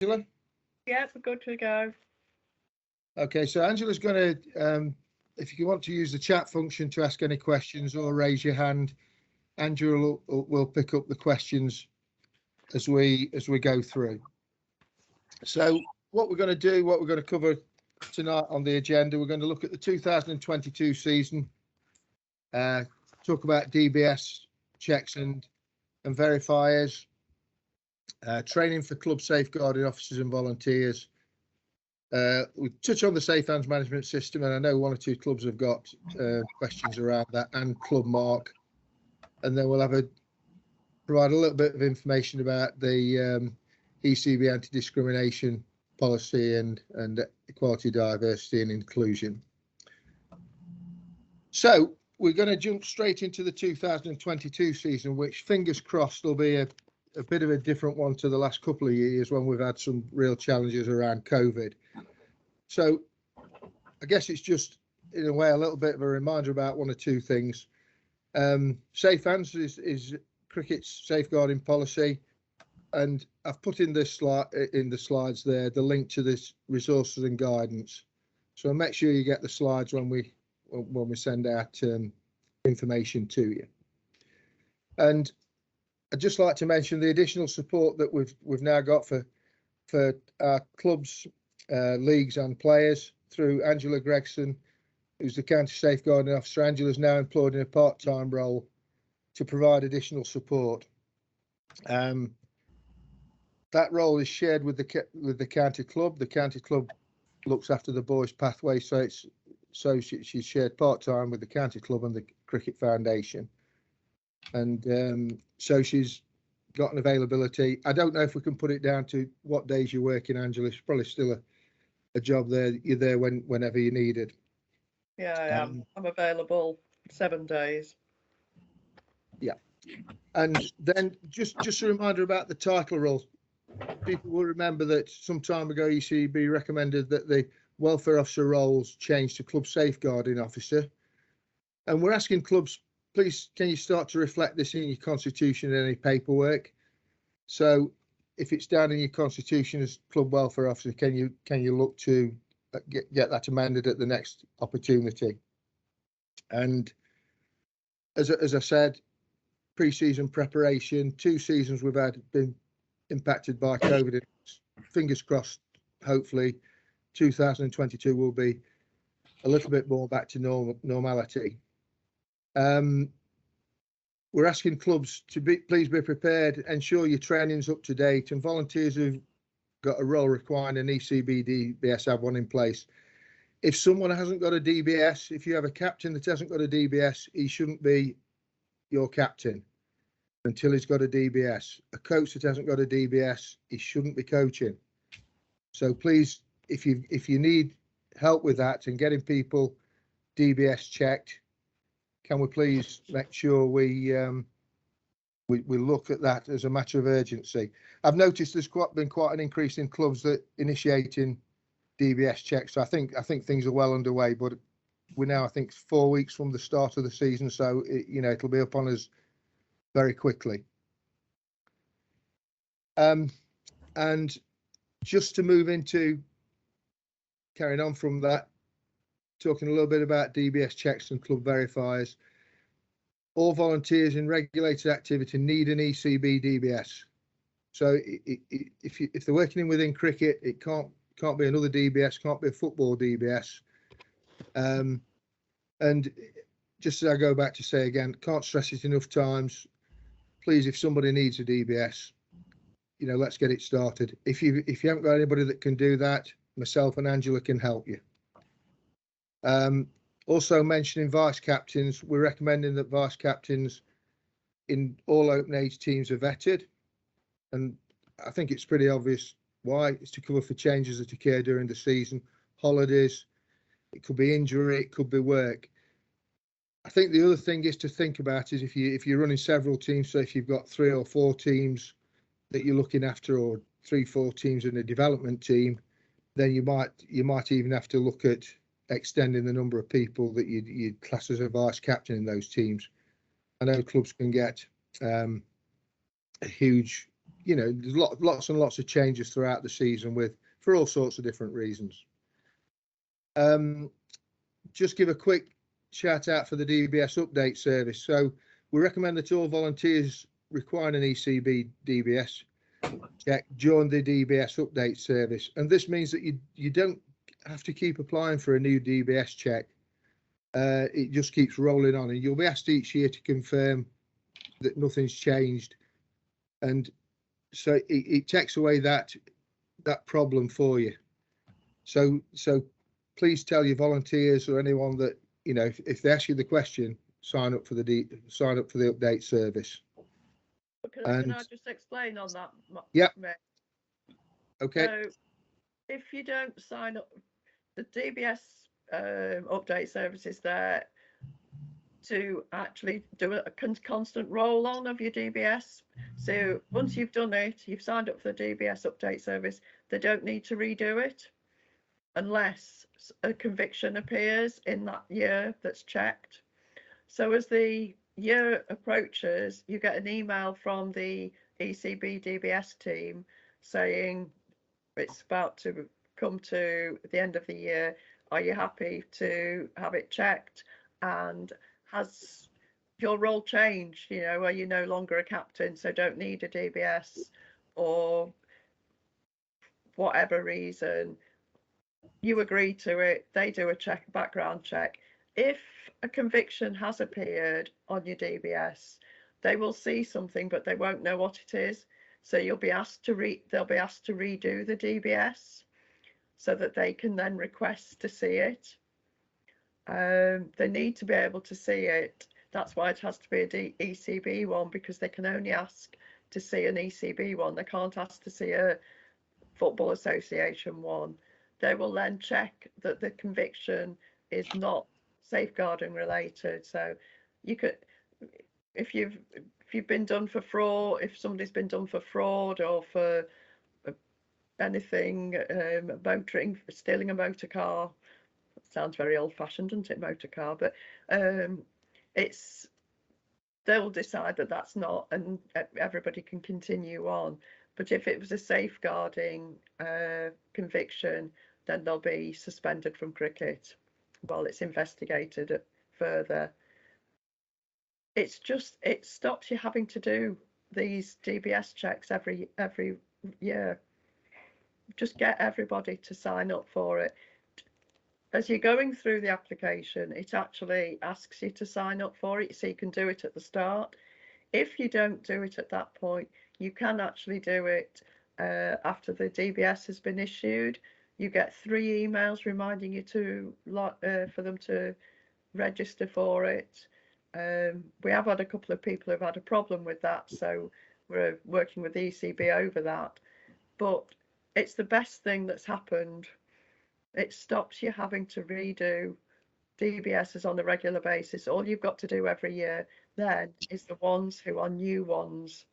Angela? Yeah, we're good to go. Okay, so Angela's going to, if you want to use the chat function to ask any questions or raise your hand, Angela will pick up the questions as we go through. So what we're going to do, what we're going to cover tonight on the agenda, we're going to look at the 2022 season, talk about DBS checks and verifiers, training for club safeguarding officers and volunteers. We touch on the Safe Hands management system, and I know one or two clubs have got questions around that, and Club Mark. And then we'll provide a little bit of information about the ECB anti-discrimination policy and equality, diversity and inclusion. So we're going to jump straight into the 2022 season, which fingers crossed will be a bit of a different one to the last couple of years when we've had some real challenges around COVID. So I guess it's just in a way a little bit of a reminder about one or two things. Safe Hands is cricket's safeguarding policy, and I've put in this slide in the slides there the link to this resources and guidance. So make sure you get the slides when we send out information to you. And I'd just like to mention the additional support that we've now got for our clubs, leagues and players through Angela Gregson, who's the county safeguarding officer. Angela's now employed in a part-time role to provide additional support. That role is shared with the county club. The county club looks after the boys' pathway, so she's shared part-time with the county club and the Cricket Foundation. And so she's got an availability. I don't know if we can put it down to what days you're working, Angela. It's probably still a job there. You're there whenever you need it. Yeah, I am. I'm available 7 days. Yeah. And then just a reminder about the title role. People will remember that some time ago ECB recommended that the welfare officer roles change to club safeguarding officer. And we're asking clubs, please, can you start to reflect this in your constitution and any paperwork? So if it's down in your constitution as club welfare officer, can you look to get that amended at the next opportunity? And as I said, pre-season preparation, 2 seasons we've been impacted by COVID. Fingers crossed, hopefully 2022 will be a little bit more back to normality. We're asking clubs to please be prepared, ensure your training's up to date, and volunteers who've got a role requiring an ECB DBS have one in place. If someone hasn't got a DBS, if you have a captain that hasn't got a DBS, he shouldn't be your captain until he's got a DBS. A coach that hasn't got a DBS, he shouldn't be coaching. So please, if you need help with that and getting people DBS checked, can we please make sure we look at that as a matter of urgency? I've noticed there's been quite an increase in clubs that initiating DBS checks. So I think things are well underway, but we're now, I think, 4 weeks from the start of the season, so it'll be up on us very quickly. And just to move into carrying on from that, talking a little bit about DBS checks and club verifiers. All volunteers in regulated activity need an ECB DBS. So if they're working within cricket, it can't be another DBS, can't be a football DBS. And just as I go back to say again, can't stress it enough times. Please, if somebody needs a DBS, let's get it started. If you haven't got anybody that can do that, myself and Angela can help you. Also mentioning vice captains, we're recommending that vice captains in all open age teams are vetted, and I think it's pretty obvious why. It's to cover for changes that occur during the season, holidays, it could be injury, it could be work. I think the other thing is to think about is if you're running several teams, so if you've got 3 or 4 teams that you're looking after, or 3-4 teams in a development team, then you might even have to look at extending the number of people that you'd class as a vice captain in those teams. I know clubs can get a huge you know, there's lots and lots of changes throughout the season for all sorts of different reasons. Just give a quick shout out for the DBS Update Service. So we recommend that all volunteers require an ECB DBS check join the DBS Update Service, and this means that you don't have to keep applying for a new DBS check. It just keeps rolling on, and you'll be asked each year to confirm that nothing's changed, and so it takes away that problem for you. So please tell your volunteers or anyone that, you know, if they ask you the question, sign up for the update service. Can I just explain on that? Yeah. Okay. So if you don't sign up, the DBS update service is there to actually do a constant roll on of your DBS. So once you've done it, you've signed up for the DBS update service, they don't need to redo it unless a conviction appears in that year that's checked. So as the year approaches, you get an email from the ECB DBS team saying it's about to come to the end of the year. Are you happy to have it checked? And has your role changed? You know, are you no longer a captain, so don't need a DBS, or whatever reason, you agree to it, they do a background check. If a conviction has appeared on your DBS, they will see something, but they won't know what it is. So you'll be asked to they'll be asked to redo the DBS so that they can then request to see it. They need to be able to see it. That's why it has to be a ECB one, because they can only ask to see an ECB one. They can't ask to see a Football Association one. They will then check that the conviction is not safeguarding related. So you could, if you've been done for fraud, if somebody's been done for fraud or for anything, motoring, stealing a motor car, sounds very old-fashioned, doesn't it, motor car, but they'll decide that that's not, and everybody can continue on. But if it was a safeguarding conviction, then they'll be suspended from cricket while it's investigated further. It's just, it stops you having to do these DBS checks every year. Just get everybody to sign up for it. As you're going through the application, it actually asks you to sign up for it, so you can do it at the start. If you don't do it at that point, you can actually do it after the DBS has been issued. You get 3 emails reminding you to for them to register for it. We have had a couple of people who've had a problem with that, so we're working with the ECB over that. But it's the best thing that's happened. It stops you having to redo DBSs on a regular basis. All you've got to do every year then is the ones who are new ones.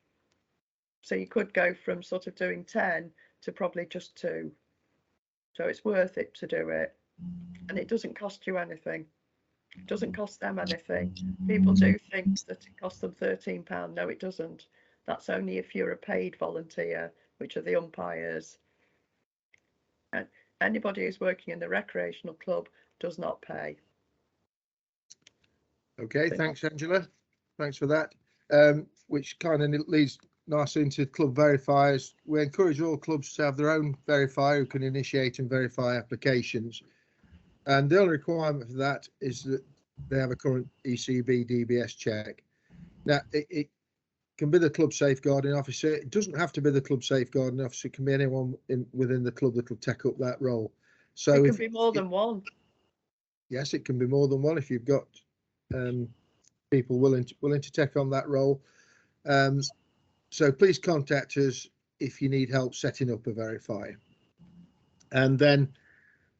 So you could go from sort of doing 10 to probably just 2. So it's worth it to do it. And it doesn't cost you anything. It doesn't cost them anything. People do think that it costs them £13. No, it doesn't. That's only if you're a paid volunteer, which are the umpires. And anybody who's working in the recreational club does not pay. Okay, thanks, Angela. Thanks for that. Which kind of leads nicely into club verifiers. We encourage all clubs to have their own verifier who can initiate and verify applications. And the only requirement for that is that they have a current ECB DBS check. Now, it can be the club safeguarding officer. It doesn't have to be the club safeguarding officer. It can be anyone within the club that will take up that role. So it can be more than one. Yes, it can be more than one if you've got people willing to take on that role. So please contact us if you need help setting up a verifier. And then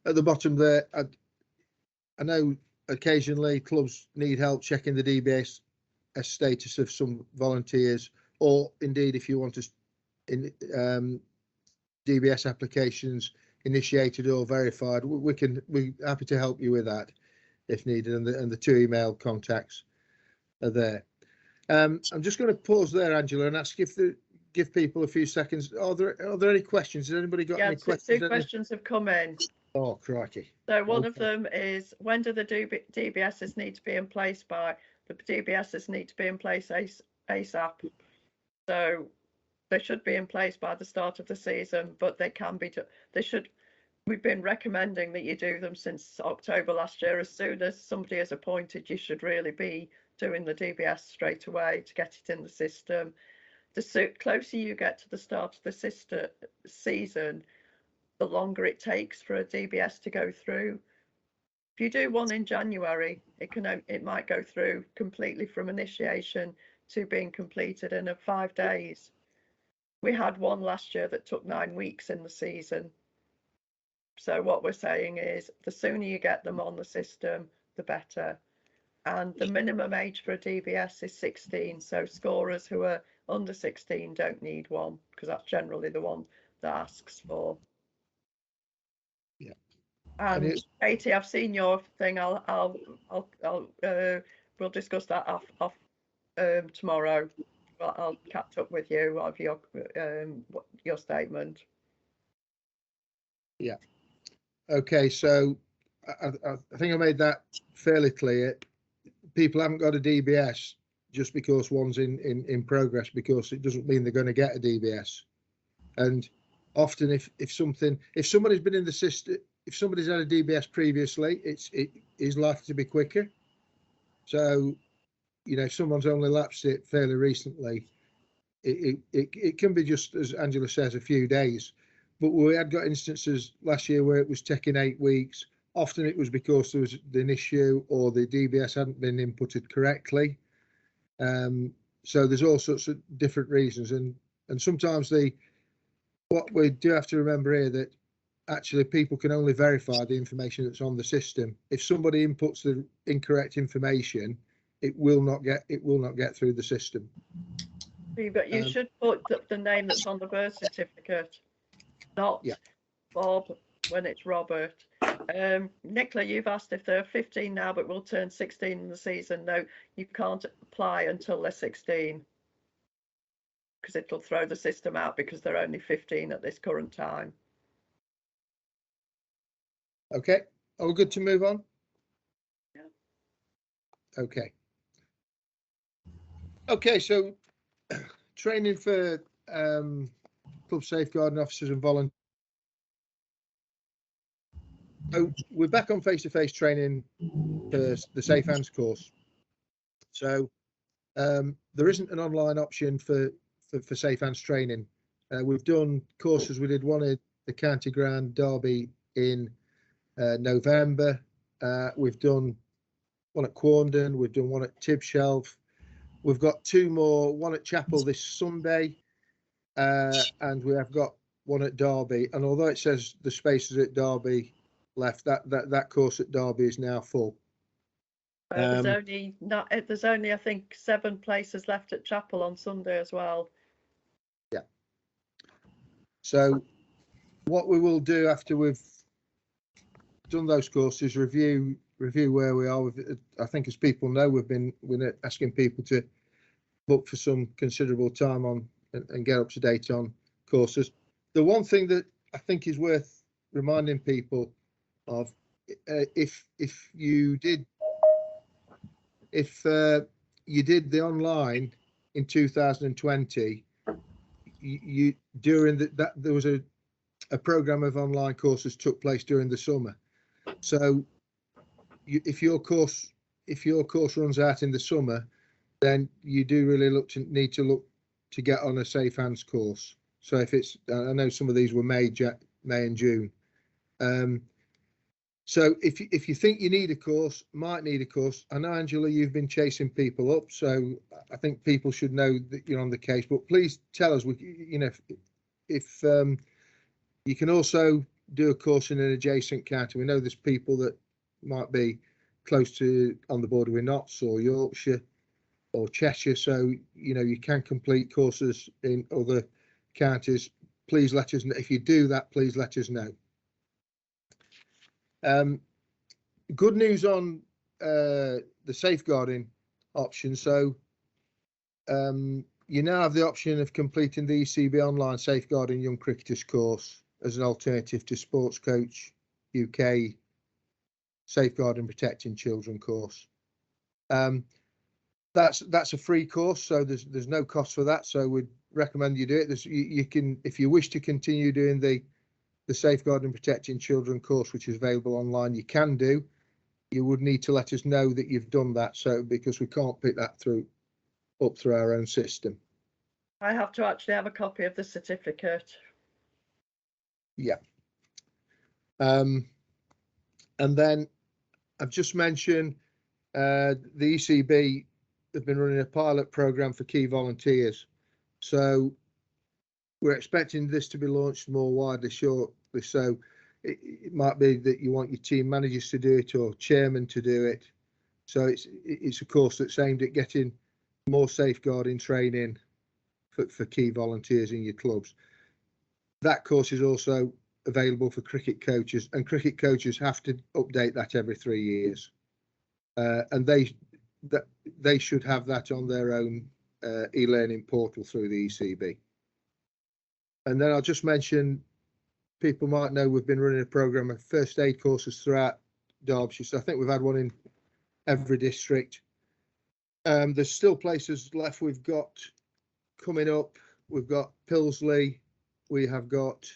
at the bottom there, I know occasionally clubs need help checking the DBS status of some volunteers, or indeed if you want to DBS applications initiated or verified, we're happy to help you with that if needed, and the 2 email contacts are there. I'm just going to pause there, Angela, and ask if give people a few seconds. Are there any questions? Has anybody got any questions? Two questions have come in. Oh, crikey. So one of them is, when do the DBSs need to be in place by? The DBSs need to be in place ASAP. So they should be in place by the start of the season, but they can be, we've been recommending that you do them since October last year. As soon as somebody is appointed, you should really be doing the DBS straight away to get it in the system. The closer you get to the start of the season, the longer it takes for a DBS to go through. If you do one in January, it might go through completely from initiation to being completed in 5 days. We had one last year that took 9 weeks in the season. So what we're saying is, the sooner you get them on the system, the better. And the minimum age for a DBS is 16. So scorers who are under 16 don't need one, because that's generally the one that asks for. Yeah. And Katie, I've seen your thing. We'll discuss that off tomorrow. I'll catch up with you of your statement. Yeah. Okay. So I think I made that fairly clear. People haven't got a DBS just because one's in progress, because it doesn't mean they're going to get a DBS. And often, if somebody's been in the system, if somebody's had a DBS previously, it is likely to be quicker. So, if someone's only lapsed it fairly recently, it can be, just as Angela says, a few days. But we had got instances last year where it was taking 8 weeks. Often it was because there was an issue or the DBS hadn't been inputted correctly. So there's all sorts of different reasons, and sometimes what we do have to remember here, that actually people can only verify the information that's on the system. If somebody inputs the incorrect information, it will not get through the system. You should put the name that's on the birth certificate, not Bob when it's Robert. Nicola, you've asked if they're 15 now but will turn 16 in the season. No, you can't apply until they're 16, because it'll throw the system out, because they're only 15 at this current time. Okay, are we good to move on? Yeah. Okay, so training for club safeguarding officers and volunteers. So we're back on face-to-face training for the Safe Hands course. So there isn't an online option for Safe Hands training. We've done courses. We did one at the County Ground Derby in November. We've done one at Quarndon. We've done one at Tibshelf. We've got 2 more, one at Chapel this Sunday, and we have got one at Derby. And although it says the spaces at Derby left, that course at Derby is now full. There's only I think 7 places left at Chapel on Sunday as well. Yeah. So what we will do after we've done those courses, review where we are. I think, as people know, we're asking people to book for some considerable time on and get up to date on courses. The one thing that I think is worth reminding people of, if you did the online in 2020, there was a program of online courses took place during the summer. So if your course runs out in the summer, then you do really need to look to get on a Safe Hands course. So if it's, I know some of these were May and June. So if you think you might need a course, I know, Angela, you've been chasing people up, so I think people should know that you're on the case. But please tell us, if you can also do a course in an adjacent county. We know there's people that might be close to on the border with Notts or Yorkshire or Cheshire, so you can complete courses in other counties. Please let us know. If you do that, please let us know. Good news on the safeguarding option. So you now have the option of completing the ECB online Safeguarding Young Cricketers course as an alternative to Sports Coach UK Safeguarding Protecting Children course. That's a free course, so there's no cost for that. So we'd recommend you do it. You can, if you wish to continue doing the Safeguarding Protecting Children course, which is available online, you can do. You would need to let us know that you've done that, so because we can't pick that up through our own system. I have to actually have a copy of the certificate. Yeah. And then I've just mentioned the ECB have been running a pilot program for key volunteers. So we're expecting this to be launched more widely shortly. So it might be that you want your team managers to do it or chairman to do it. So it's a course that's aimed at getting more safeguarding training for key volunteers in your clubs. That course is also available for cricket coaches, and cricket coaches have to update that every 3 years. And they should have that on their own e-learning portal through the ECB. And then I'll just mention, people might know we've been running a program of first aid courses throughout Derbyshire. So I think we've had one in every district. There's still places left. We've got coming up, we've got Pilsley, we have got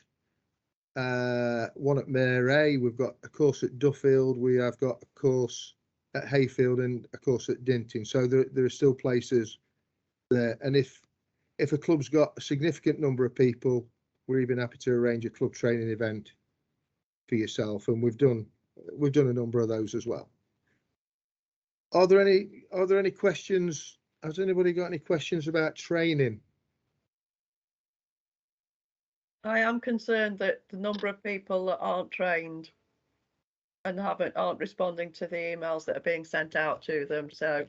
one at Mare, we've got a course at Duffield, we have got a course at Hayfield and a course at Dinting. So there are still places there. And if a club's got a significant number of people, we're even happy to arrange a club training event for yourself. And we've done a number of those as well. Are there any questions? Has anybody got any questions about training? I am concerned that the number of people that aren't trained and aren't responding to the emails that are being sent out to them. So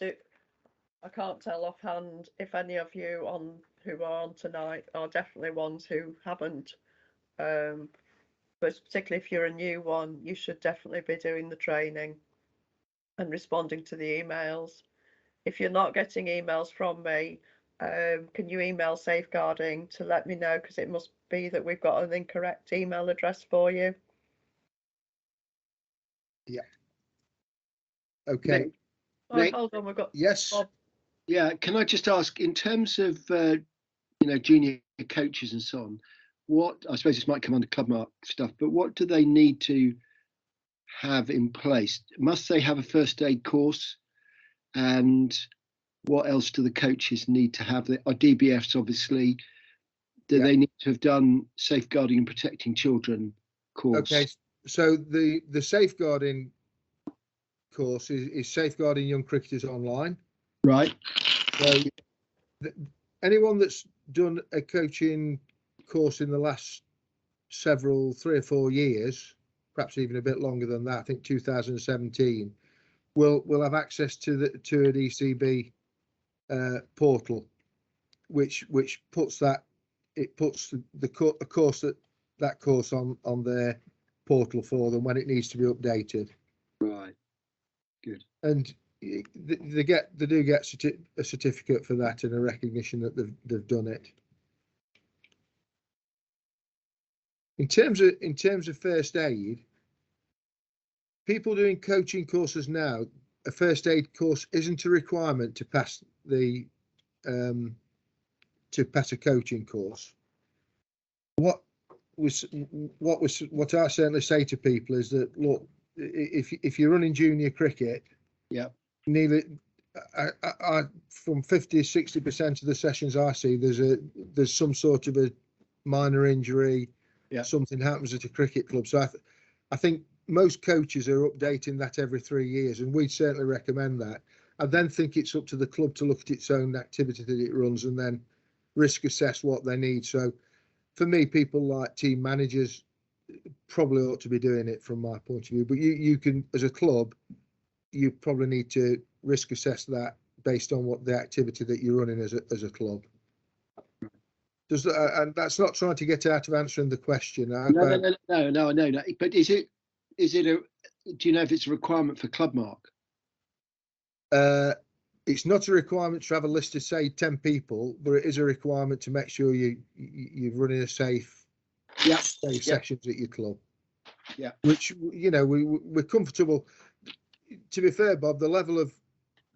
I can't tell offhand if any of you who are on tonight are definitely ones who haven't. But particularly if you're a new one, you should definitely be doing the training and responding to the emails. If you're not getting emails from me, can you email Safeguarding to let me know, because it must be that we've got an incorrect email address for you. Yeah. Okay. Oh, hold on, we've got yes. Bob. Yeah, can I just ask, in terms of junior coaches and so on, what, I suppose this might come under Clubmark stuff, but what do they need to have in place? Must they have a first aid course? And what else do the coaches need to have? Are DBFs, obviously, do they need to have done Safeguarding and Protecting Children course? Okay, so the Safeguarding course is Safeguarding Young Cricketers Online. Right. So anyone that's done a coaching course in the last 3 or 4 years, perhaps even a bit longer than that, I think 2017, will have access to an ECB portal, which puts the course on their portal for them when it needs to be updated. Right. Good. And they do get a certificate for that and a recognition that they've done it. In terms of first aid, people doing coaching courses now, a first aid course isn't a requirement to pass a coaching course. What I certainly say to people is that, look, if you're running junior cricket, yeah, nearly from 50-60% of the sessions I see, there's some sort of a minor injury, something happens at a cricket club. So I think most coaches are updating that every 3 years, and we'd certainly recommend that. I then think it's up to the club to look at its own activity that it runs and then risk assess what they need. So for me, people like team managers probably ought to be doing it from my point of view, but you can, as a club, you probably need to risk assess that based on what the activity that you're running as a club. And that's not trying to get out of answering the question. No. But is it do you know if it's a requirement for Clubmark? it's not a requirement to have a list of say 10 people, but it is a requirement to make sure you're running a safe sessions at your club. Yeah. Which, you know, we're comfortable. To be fair, Bob, the level of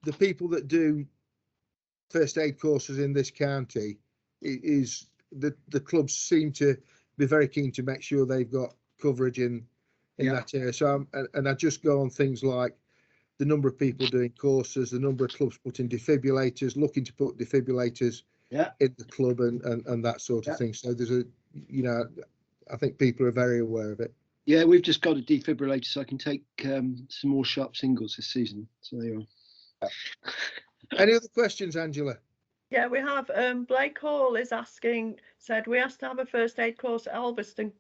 the people that do first aid courses in this county is the clubs seem to be very keen to make sure they've got coverage in that area. So I just go on things like the number of people doing courses, the number of clubs putting defibrillators, looking to put defibrillators in the club, and that sort of thing. So there's you know, I think people are very aware of it. Yeah, we've just got a defibrillator, so I can take some more sharp singles this season. So there you are. Any other questions, Angela? Yeah, we have. Blake Hall is asking, said we asked to have a first aid course at Elveston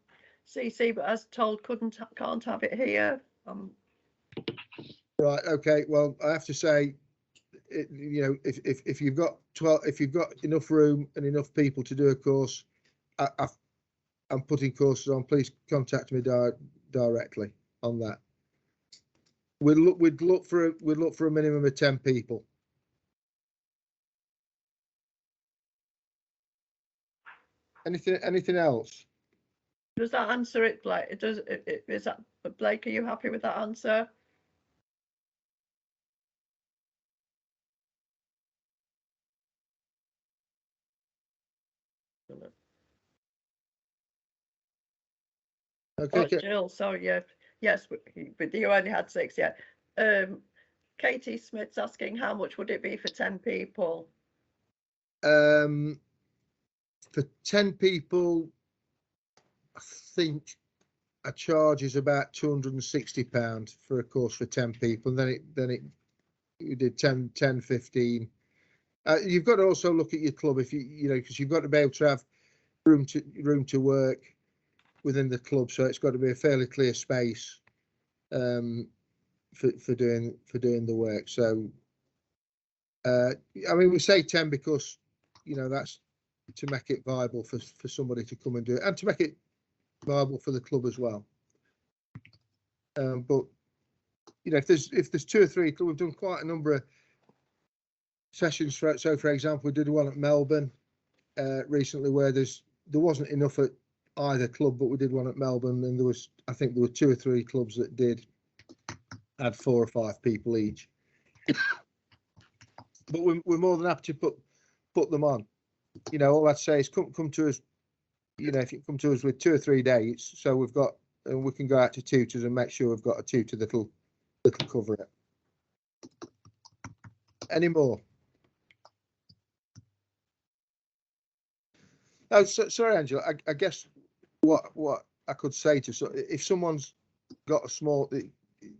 CC, but as told can't have it here. Right. Okay. Well, I have to say, you know, if you've got enough room and enough people to do a course, I'm putting courses on. Please contact me directly on that. We'd look for a minimum of 10 people. Anything else? Does that answer it, Blake? Is that, Blake, are you happy with that answer? Okay. Oh, Jill, sorry, yeah. Yes, but you only had 6, yeah. Katie Smith's asking how much would it be for 10 people? For 10 people, I think a charge is about £260 for a course for 10 people. And then you did 10, 15. You've got to also look at your club if you know, because you've got to be able to have room to work within the club. So it's got to be a fairly clear space for doing the work. So I mean, we say 10 because, you know, that's to make it viable for somebody to come and do it, and to make it viable for the club as well. But you know, if there's 2 or 3, we've done quite a number of sessions for it. So for example, we did one at Melbourne recently where there wasn't enough at either club, but we did one at Melbourne, and I think there were 2 or 3 clubs that had 4 or 5 people each. But we're more than happy to put them on. You know, all I'd say is come to us. You know, if you come to us with 2 or 3 dates, so we can go out to tutors and make sure we've got a tutor that'll cover it. Any more? Oh, sorry, Angela. I guess what I could say if someone's got a small,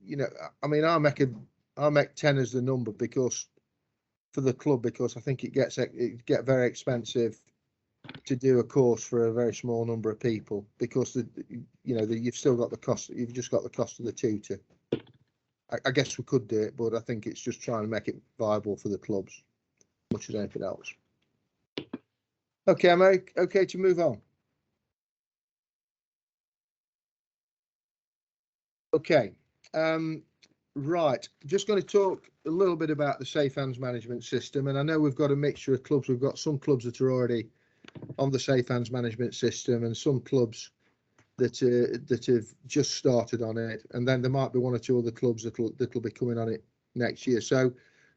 you know, I mean, I'll make 10 as the number because for the club, because I think it get very expensive to do a course for a very small number of people, because you've still got the cost. You've just got the cost of the tutor. I guess we could do it, but I think it's just trying to make it viable for the clubs, much as anything else. Okay, am I okay to move on? Okay, right. Just going to talk a little bit about the Safe Hands management system, and I know we've got a mixture of clubs. We've got some clubs that are already on the Safe Hands management system, and some clubs that have just started on it, and then there might be 1 or 2 other clubs that'll be coming on it next year. So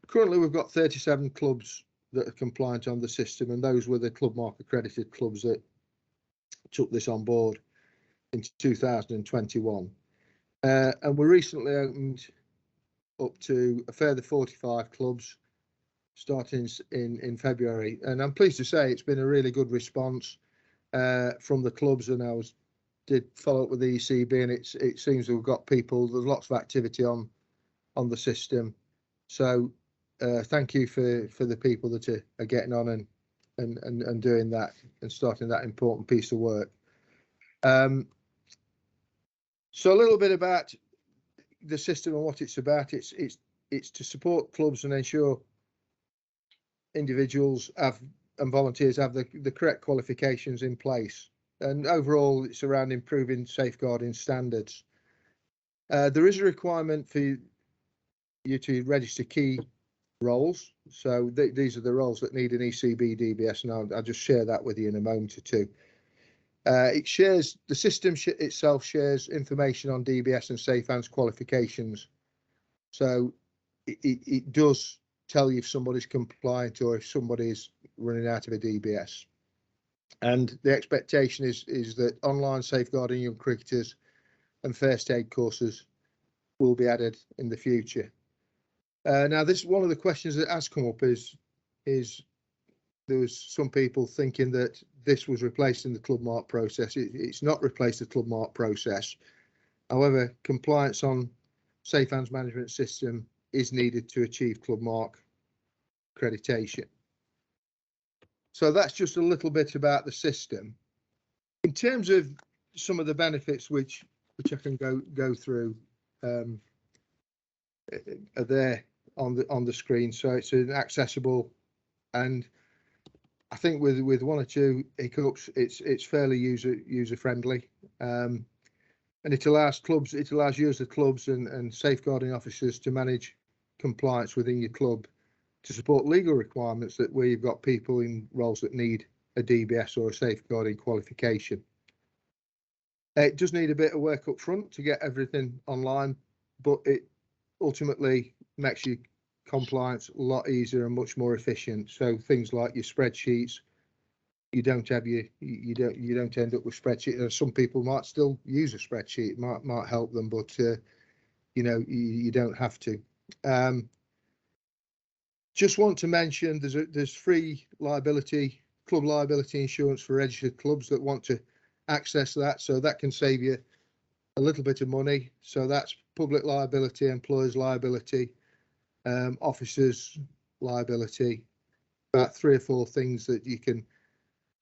currently we've got 37 clubs that are compliant on the system, and those were the Club Mark accredited clubs that took this on board in 2021. And we recently opened up to a further 45 clubs starting in February, and I'm pleased to say it's been a really good response from the clubs. And I did follow up with the ECB, and it seems we've got people. There's lots of activity on the system. So thank you for the people that are getting on and doing that and starting that important piece of work. So a little bit about the system and what it's about. It's to support clubs and ensure individuals and volunteers have the correct qualifications in place. And overall, it's around improving safeguarding standards. There is a requirement for you to register key roles. So these are the roles that need an ECB DBS, and I'll just share that with you in a moment or two. It shares, the system itself shares information on DBS and safe hands qualifications. So it does tell you if somebody's compliant or if somebody's running out of a DBS. And the expectation is that online safeguarding young cricketers and first aid courses will be added in the future. Now, this is one of the questions that has come up is there was some people thinking that this was replacing the club mark process. It's not replaced the club mark process. However, compliance on safe hands management system is needed to achieve club mark accreditation. So that's just a little bit about the system. In terms of some of the benefits which I can go through, are there on the screen. So it's an accessible, and I think with one or two hiccups, it's fairly user friendly, and it allows you as the clubs and safeguarding officers to manage compliance within your club to support legal requirements that where you've got people in roles that need a DBS or a safeguarding qualification. It does need a bit of work up front to get everything online, but it ultimately makes your compliance a lot easier and much more efficient. So things like your spreadsheets, you don't end up with spreadsheets. Some people might still use a spreadsheet, might help them, but you don't have to. Just want to mention there's free club liability insurance for registered clubs that want to access that, so that can save you a little bit of money. So that's public liability, employers liability, officers liability, about 3 or 4 things that you can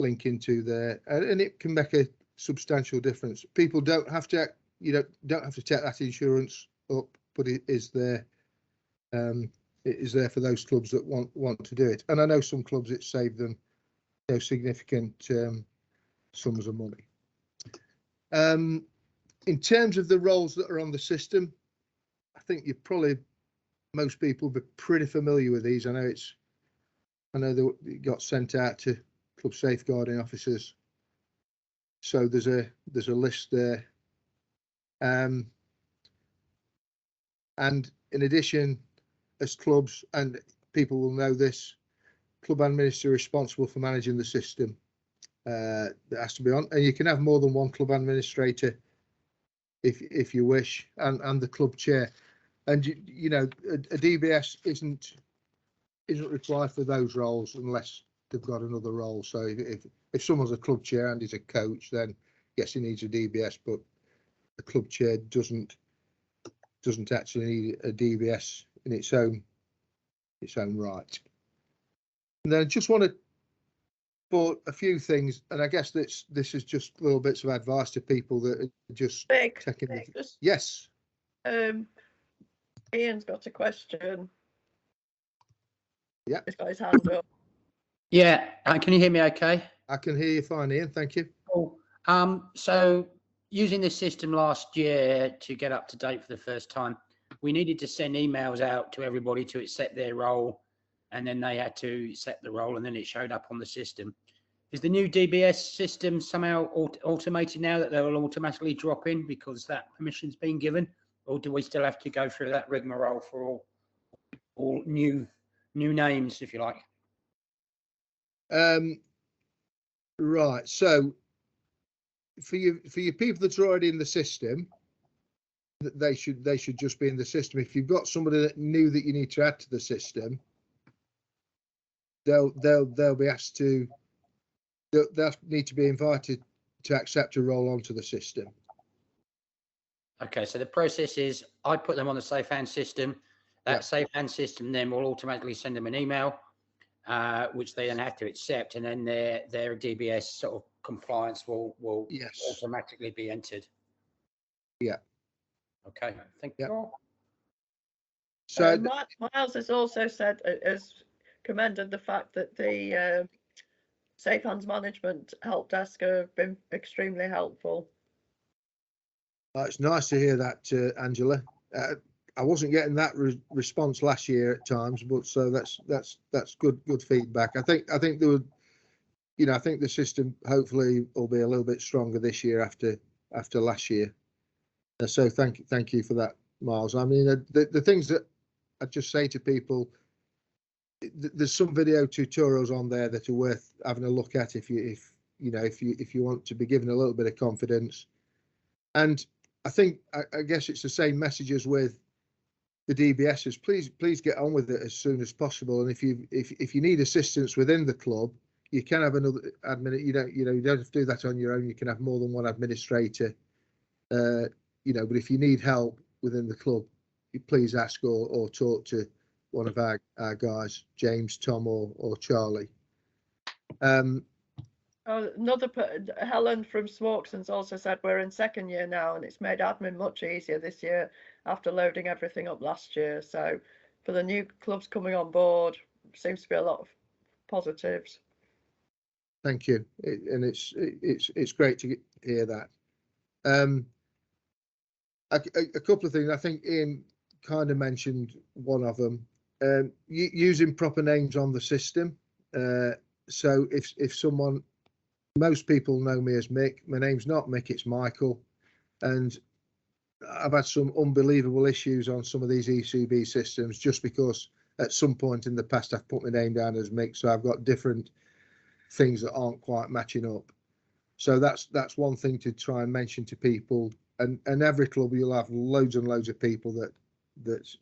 link into there, and it can make a substantial difference. People don't have to don't have to take that insurance up, but it is there. It is there for those clubs that want to do it, and I know some clubs it saved them significant sums of money. In terms of the roles that are on the system, I think most people will be pretty familiar with these. I know they got sent out to club safeguarding officers, so there's a list there, and in addition, as clubs, and people will know this, club administrator responsible for managing the system that has to be on, and you can have more than one club administrator if you wish, and the club chair. And a DBS isn't required for those roles unless they've got another role. So if someone's a club chair and is a coach, then yes, he needs a DBS, but the club chair doesn't actually need a DBS in its own right. And then I just want to put a few things, and I guess this is just little bits of advice to people that are just Mick, taking just, yes. Ian's got a question. Yeah, he's got his hand up. Yeah, can you hear me okay? I can hear you fine, Ian, thank you. Cool. So using this system last year to get up to date for the first time, we needed to send emails out to everybody to accept their role, and then they had to accept the role, and then it showed up on the system. Is the new DBS system somehow automated now, that they will automatically drop in because that permission's been given, or do we still have to go through that rigmarole for all new names, if you like? Right, so for your people that's already in the system, they should just be in the system. If you've got somebody that new that you need to add to the system, they'll be asked to, they'll need to be invited to accept a role onto the system. Okay, so the process is I put them on the safe hand system. That safe hand system then will automatically send them an email, which they then have to accept, and then their DBS sort of compliance will automatically be entered. Yeah. Okay, thank you. So Miles has also said, has commended the fact that the Safe Hands Management help desk have been extremely helpful. It's nice to hear that, Angela. I wasn't getting that response last year at times, but so that's good feedback. I think there would, I think the system hopefully will be a little bit stronger this year after last year. So thank you for that, Miles. I mean, the things that I just say to people, there's some video tutorials on there that are worth having a look at if you want to be given a little bit of confidence. And I think I guess it's the same messages with the DBSs. Please get on with it as soon as possible. And if you need assistance within the club, you can have another admin. You don't have to do that on your own. You can have more than one administrator. But if you need help within the club, you please ask or talk to one of our guys, James, Tom, or Charlie. Helen from Swarkson's also said we're in second year now, and it's made admin much easier this year after loading everything up last year. So for the new clubs coming on board, seems to be a lot of positives. Thank you, and it's great to hear that. A couple of things. I think Ian kind of mentioned one of them. Using proper names on the system. So if someone, most people know me as Mick. My name's not Mick, it's Michael, and I've had some unbelievable issues on some of these ECB systems just because at some point in the past I've put my name down as Mick, so I've got different things that aren't quite matching up. So that's one thing to try and mention to people. And every club you'll have loads and loads of people that's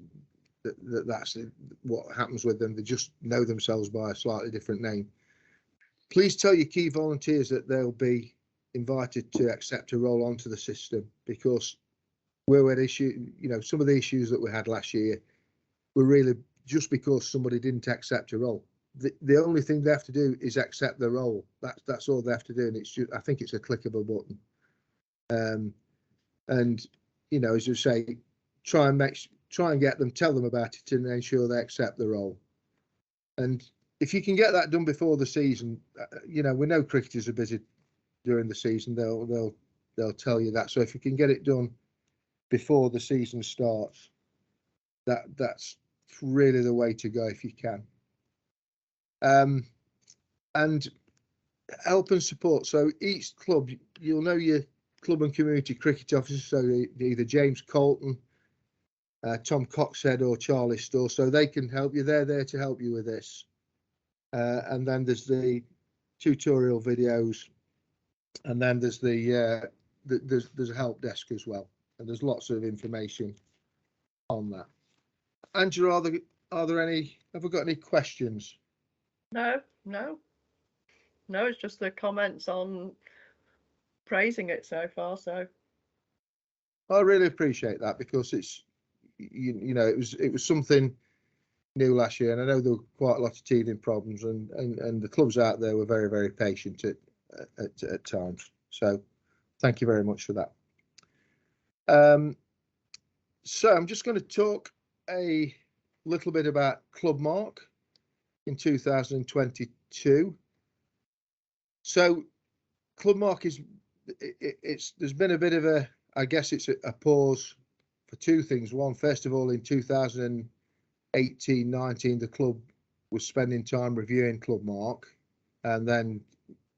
what happens with them. They just know themselves by a slightly different name. Please tell your key volunteers that they'll be invited to accept a role onto the system, because we had some of the issues that we had last year were really just because somebody didn't accept a role. The only thing they have to do is accept the role. That's all they have to do, and I think it's a click of a button. And as you say, try and get them, tell them about it, and ensure they accept the role. And if you can get that done before the season, we know cricketers are busy during the season. They'll tell you that. So if you can get it done before the season starts, that's really the way to go if you can. And help and support. So each club, you'll know your club and community cricket officers. So either James Colton, Tom Coxhead, or Charlie Store, so they can help you. They're there to help you with this. And then there's the tutorial videos, and then there's there's a help desk as well, and there's lots of information on that. Angela, have we got any questions? No, it's just the comments on praising it so far. So I really appreciate that, because it's it was something new last year, and I know there were quite a lot of teething problems, and the clubs out there were very, very patient at times. So thank you very much for that. So I'm just going to talk a little bit about Club Mark in 2022. So Club Mark there's been a bit of a pause for two things. One, first of all, in 2018-19, the club was spending time reviewing Club Mark, and then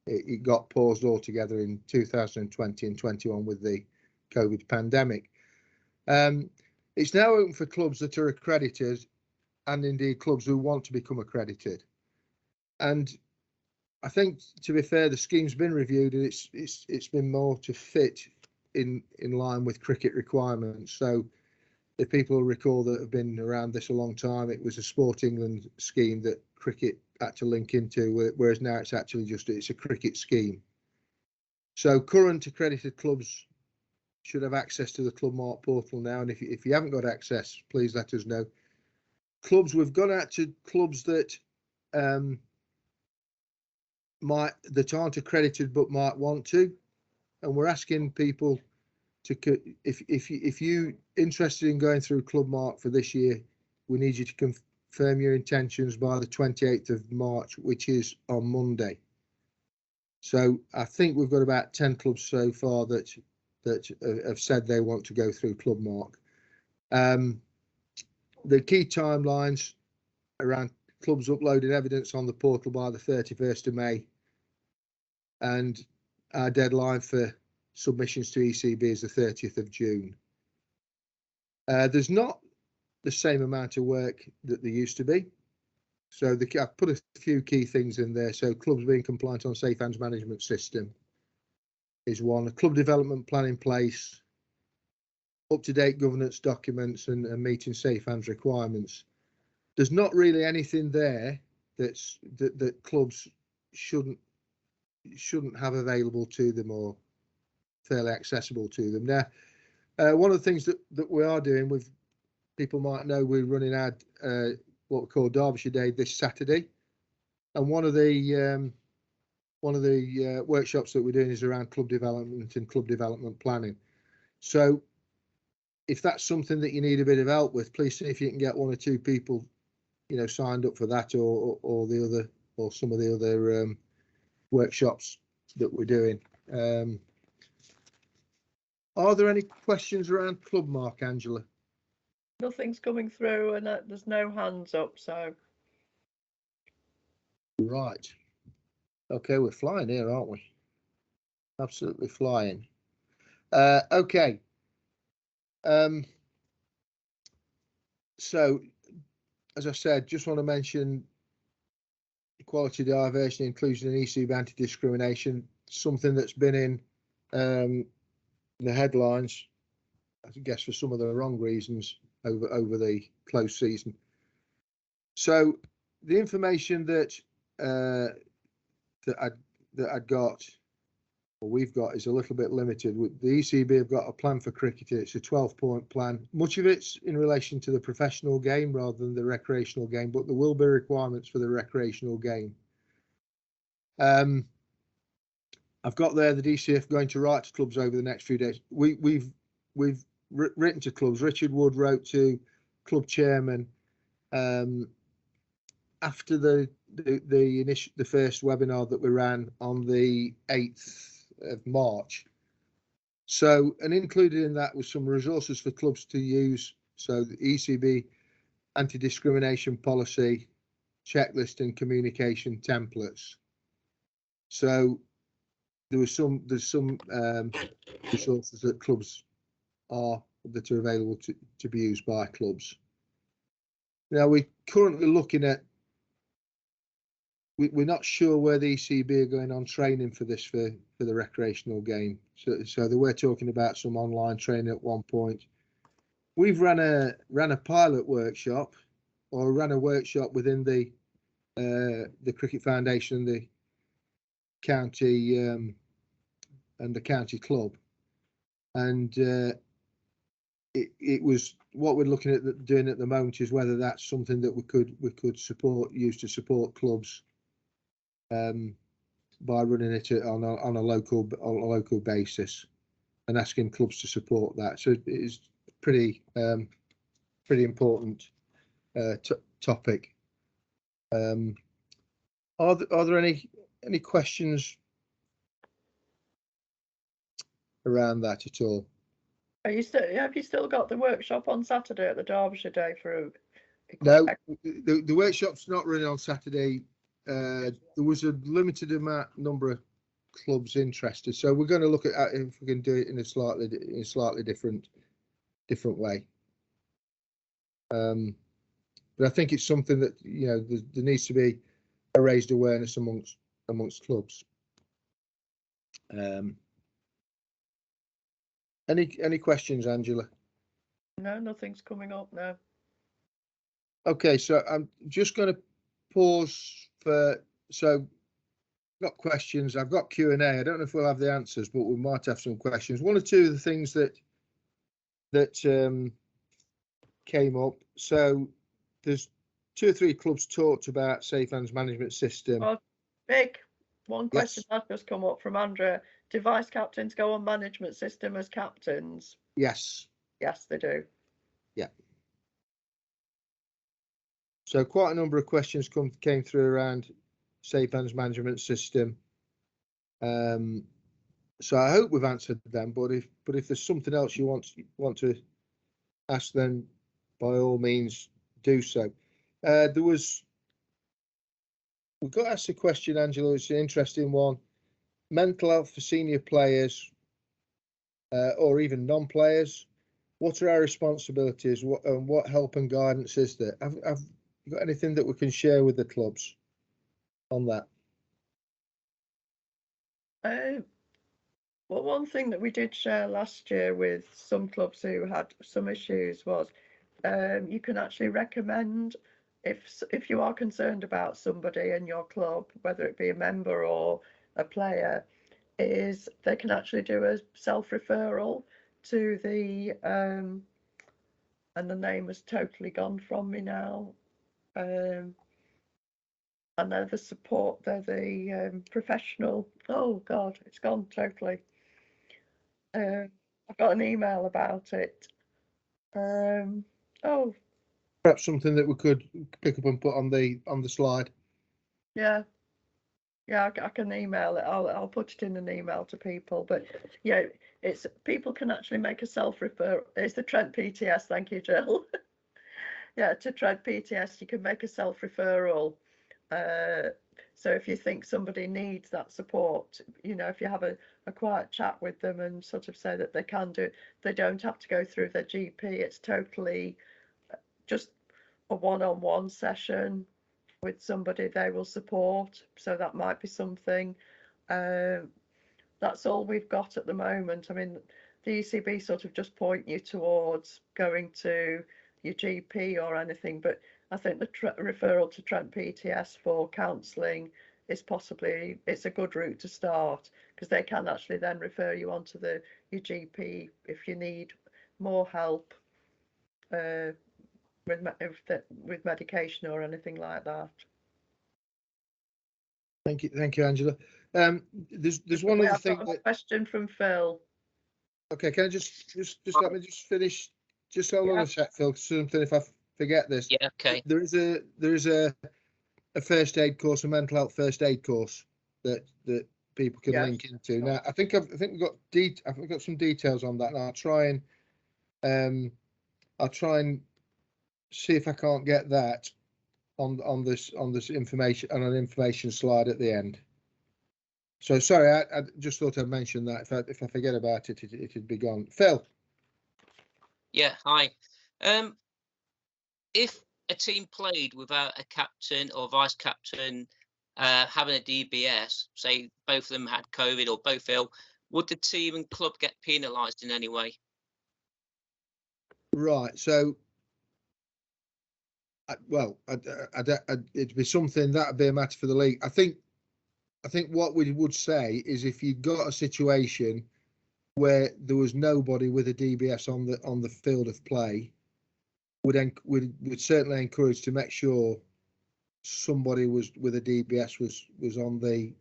it got paused altogether in 2020 and 21 with the COVID pandemic. It's now open for clubs that are accredited, and indeed clubs who want to become accredited. And I think, to be fair, the scheme's been reviewed, and it's been more to fit in line with cricket requirements. So if people recall that have been around this a long time, it was a Sport England scheme that cricket had to link into, whereas now it's actually it's a cricket scheme. So current accredited clubs should have access to the Club Mark portal now, and if you haven't got access, please let us know. We've gone out to clubs that aren't accredited but might want to, and we're asking people to, if you interested in going through Club Mark for this year, we need you to confirm your intentions by the 28th of March, which is on Monday. So I think we've got about 10 clubs so far that have said they want to go through Club Mark. the key timelines around clubs uploading evidence on the portal by the 31st of May, and our deadline for submissions to ECB is the 30th of June. There's not the same amount of work that there used to be. So I've put a few key things in there. So clubs being compliant on safe hands management system is one. A club development plan in place, up-to-date governance documents, and meeting safe hands requirements. There's not really anything there that clubs shouldn't have available to them or fairly accessible to them. Now, one of the things that we are doing, with people might know, we're running what we call Derbyshire Day this Saturday, and one of the workshops that we're doing is around club development and club development planning. So if that's something that you need a bit of help with, please see if you can get one or two people, signed up for that, or some of the other workshops that we're doing. Are there any questions around Clubmark, Angela? Nothing's coming through, and there's no hands up, so. Right. Okay, we're flying here, aren't we? Absolutely flying. Okay. So, as I said, just want to mention equality, diversity, inclusion, and ECB anti-discrimination, something that's been in the headlines, I guess, for some of the wrong reasons over the close season. So the information that I'd got, or we've got, is a little bit limited. The ECB have got a plan for cricket. It's a 12-point plan. Much of it's in relation to the professional game rather than the recreational game, but there will be requirements for the recreational game. I've got there the DCF going to write to clubs over the next few days. We've written to clubs. Richard Wood wrote to club chairman after the first webinar that we ran on the 8th of March. So, and included in that was some resources for clubs to use. So the ECB anti-discrimination policy, checklist, and communication templates. So there's some resources that clubs that are available to be used by clubs. Now, we're currently looking at, we're not sure where the ECB are going on training for this for the recreational game. So they were talking about some online training at one point. We've ran a pilot workshop, or ran a workshop within the Cricket Foundation, the county and the county club, and it was, what we're looking at doing at the moment is whether that's something that we could use to support clubs by running it on a local basis, and asking clubs to support that. So it is pretty important topic. Are there any questions around that at all? Have you still got the workshop on Saturday at the Derbyshire Day through? No, the workshop's not running on Saturday. There was a limited number of clubs interested, so we're going to look at if we can do it in a slightly different way. But I think it's something that there needs to be a raised awareness amongst clubs. Any questions, Angela? No, nothing's coming up now. Okay, so I'm just going to pause for, so got questions. I've got Q&A. I don't know if we'll have the answers, but we might have some questions. One or two of the things that came up. So there's 2 or 3 clubs talked about safe hands management system. Oh, Mick, one question has just come up from Andrea. Do vice captains go on management system as captains? Yes. Yes, they do. Yeah. So quite a number of questions came through around safe hands management system. So I hope we've answered them. But if there's something else you want to ask, then by all means do so. We got asked a question, Angela. It's an interesting one. Mental health for senior players or even non-players. What are our responsibilities? What help and guidance is there? Have you got anything that we can share with the clubs on that? Well, one thing that we did share last year with some clubs who had some issues was you can actually recommend if you are concerned about somebody in your club, whether it be a member or a player, is they can actually do a self-referral to the and the name has totally gone from me now. And they're the support, they're the professional. Oh God, it's gone totally. I've got an email about it. Oh, Perhaps something that we could pick up and put on the slide. yeah, I can email it. I'll put it in an email to people. But yeah, it's people can actually make a self-referral. It's the Trent PTS. Thank you, Jill. Yeah, to Trent PTS, you can make a self-referral. So if you think somebody needs that support, you know, if you have a quiet chat with them and sort of say that they can do it, they don't have to go through their GP. It's totally just a one-on-one session with somebody they will support. So that might be something. That's all we've got at the moment. I mean, the ECB sort of just point you towards going to your GP or anything, but I think the referral to Trent PTS for counselling is possibly, it's a good route to start, because they can actually then refer you on to your GP if you need more help with medication or anything like that. Thank you, Angela. There's one other thing. A question from Phil. Okay, can I just let me just finish? Just hold on a sec, Phil. Something if I forget this. Yeah. Okay. There is a first aid course, a mental health first aid course that people can link into. Now, I think we've got some details on that, and I'll try and see if I can't get that on this information on an information slide at the end. So sorry, I just thought I'd mention that. If I forget about it, it'd be gone. Phil. Yeah. Hi. If a team played without a captain or vice captain having a DBS, say both of them had COVID or both ill, would the team and club get penalised in any way? Right. So, it'd be something that'd be a matter for the league. I think what we would say is if you got a situation where there was nobody with a DBS on the field of play, would certainly encourage to make sure somebody was with a DBS was on the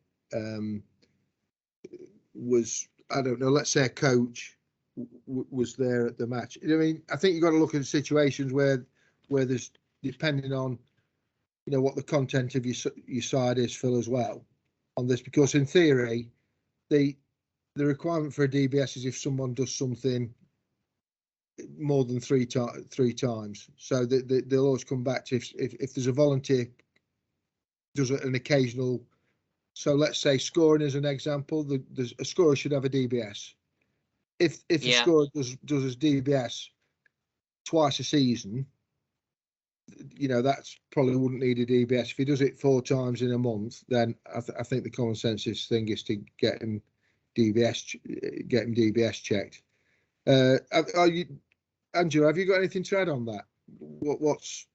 I don't know, let's say a coach was there at the match. I mean, I think you've got to look at situations where there's, depending on, you know, what the content of your side is, Phil, as well on this, because in theory the requirement for a DBS is if someone does something more than three times. So they'll always come back to if there's a volunteer does an occasional. So let's say scoring as an example, a scorer should have a DBS. If a scorer does his DBS twice a season, you know, that's probably wouldn't need a DBS. If he does it 4 times in a month, then I think the common sense thing is to get him DBS checked. Are you, Angela, have you got anything to add on that? What's?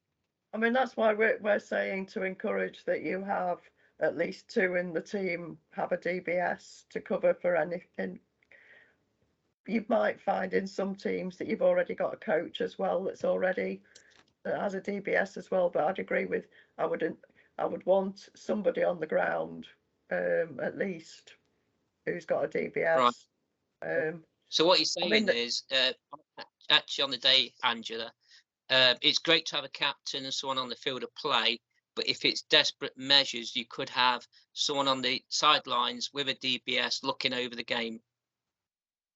I mean, that's why we're saying to encourage that you have at least 2 in the team have a DBS to cover for anything. You might find in some teams that you've already got a coach as well that has a DBS as well. But I'd agree with I would want somebody on the ground at least who's got a DBS. Right. So what you're saying is actually on the day, Angela, it's great to have a captain and someone on the field of play, but if it's desperate measures, you could have someone on the sidelines with a DBS looking over the game.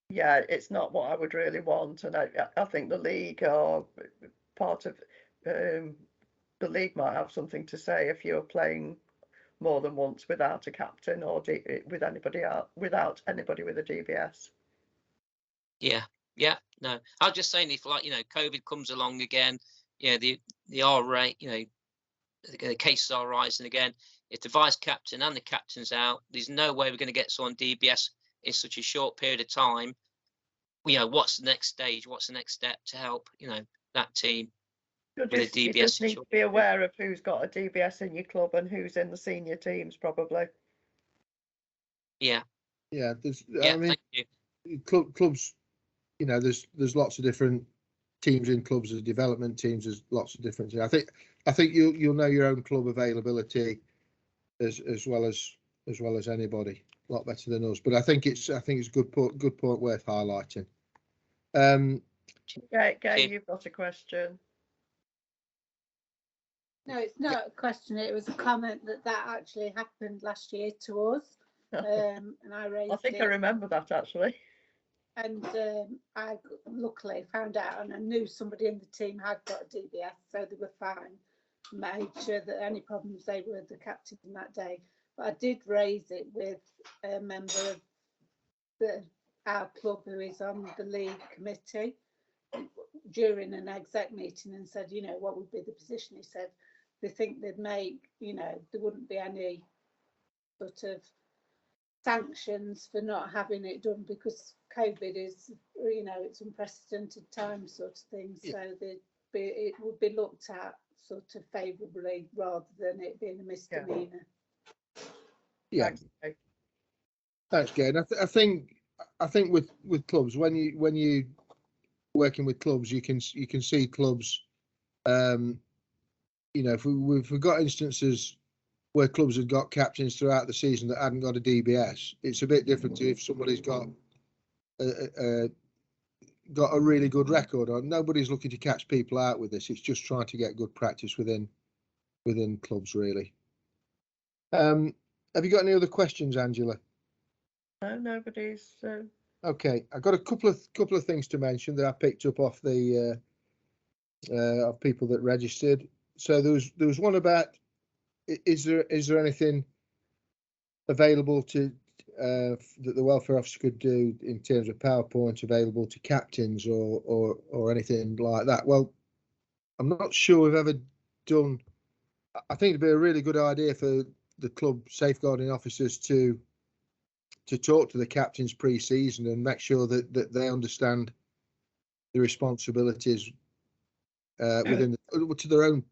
Yeah, it's not what I would really want, and I think the league are part of the league might have something to say if you're playing more than once without a captain or with anybody out, without anybody with a DBS. Yeah, no. I was just saying, if like, you know, COVID comes along again, yeah, the R rate, you know, the cases are rising again. If the vice captain and the captain's out, there's no way we're going to get someone DBS in such a short period of time. You know, what's the next stage? What's the next step to help, you know, that team with a DBS? You just need to be aware of who's got a DBS in your club and who's in the senior teams, probably. Yeah. Yeah, I mean, thank you. Clubs, you know, there's lots of different teams in clubs. There's development teams. There's lots of different. I think you'll know your own club availability as well as anybody, a lot better than us. But I think it's a good point worth highlighting. Gay, you've got a question. No, it's not a question. It was a comment that actually happened last year to us, and I raised. I think I remember that actually. And I luckily found out, and I knew somebody in the team had got a DBS, so they were fine. Made sure that any problems, they were the captain that day. But I did raise it with a member of our club who is on the league committee during an exec meeting, and said, you know, what would be the position? He said they think they'd make, you know, there wouldn't be any sort of sanctions for not having it done because COVID is, you know, it's unprecedented time sort of thing. So it would be looked at sort of favourably rather than it being a misdemeanour. Yeah. Thanks, Gail. I think with clubs, when you working with clubs, you can see clubs. You know, if we've got instances where clubs have got captains throughout the season that hadn't got a DBS, it's a bit different to if somebody's got a really good record on. Nobody's looking to catch people out with this. It's just trying to get good practice within clubs, really. Have you got any other questions, Angela? No, nobody's. Okay, I've got a couple of things to mention that I picked up off the of people that registered. So there was one about, is there anything available to that the welfare officer could do in terms of PowerPoint available to captains or anything like that? Well, I'm not sure we've ever done. I think it'd be a really good idea for the club safeguarding officers to talk to the captains pre-season and make sure that they understand the responsibilities within to their own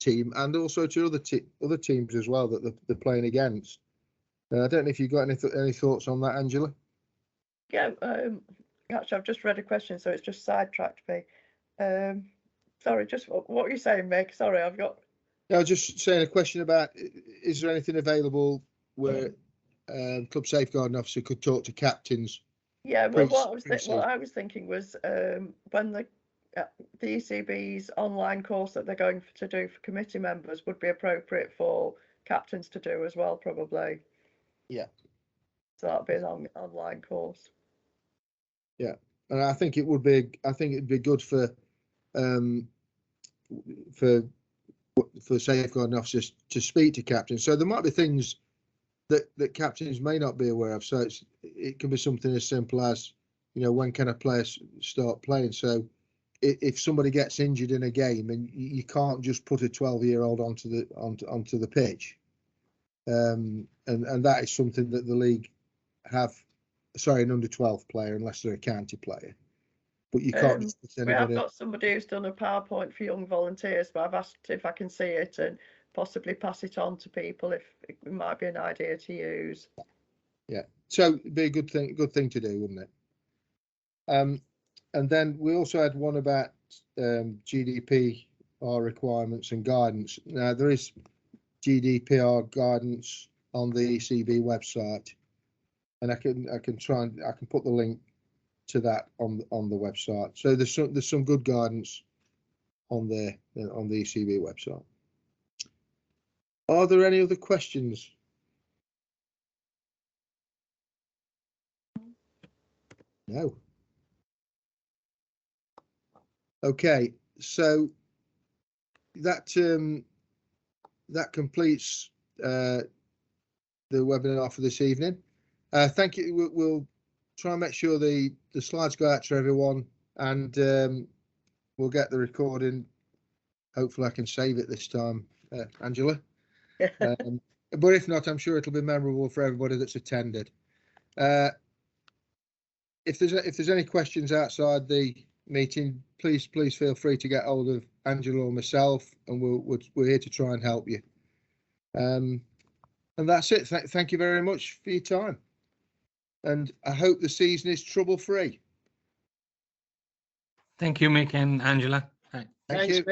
team and also to other teams as well that they're playing against. I don't know if you've got any thoughts on that, Angela. Yeah, actually, I've just read a question, so it's just sidetracked me. Sorry, just what were you saying, Mick? Sorry, I've got. I was just saying a question about, is there anything available where club safeguarding officer could talk to captains? Yeah, well, what I was thinking was when the ECB's online course that they're going to do for committee members would be appropriate for captains to do as well, probably. Yeah. So that'd be an online course. Yeah, and I think it would be. I think it'd be good for safeguarding officers to speak to captains. So there might be things that captains may not be aware of. So it can be something as simple as, you know, when can a player start playing? So if somebody gets injured in a game and you can't just put a 12-year-old onto the pitch, and that is something that the league have. Sorry, an under 12 player, unless they're a county player. But you can't. We have got somebody who's done a PowerPoint for young volunteers, but I've asked if I can see it and possibly pass it on to people if it might be an idea to use. Yeah, so it'd be a good thing to do, wouldn't it? And then we also had one about GDPR requirements and guidance. Now there is GDPR guidance on the ECB website, and I can put the link to that on the website. So there's some good guidance on there on the ECB website. Are there any other questions? No. Okay, so that completes the webinar for this evening. Thank you. We'll try and make sure the slides go out to everyone, and we'll get the recording. Hopefully I can save it this time, Angela. But if not, I'm sure it'll be memorable for everybody that's attended. If there's any questions outside the meeting, please feel free to get hold of Angela or myself, and we're here to try and help you. And that's it. Thank you very much for your time, and I hope the season is trouble free. Thank you, Mick and Angela. Thank you.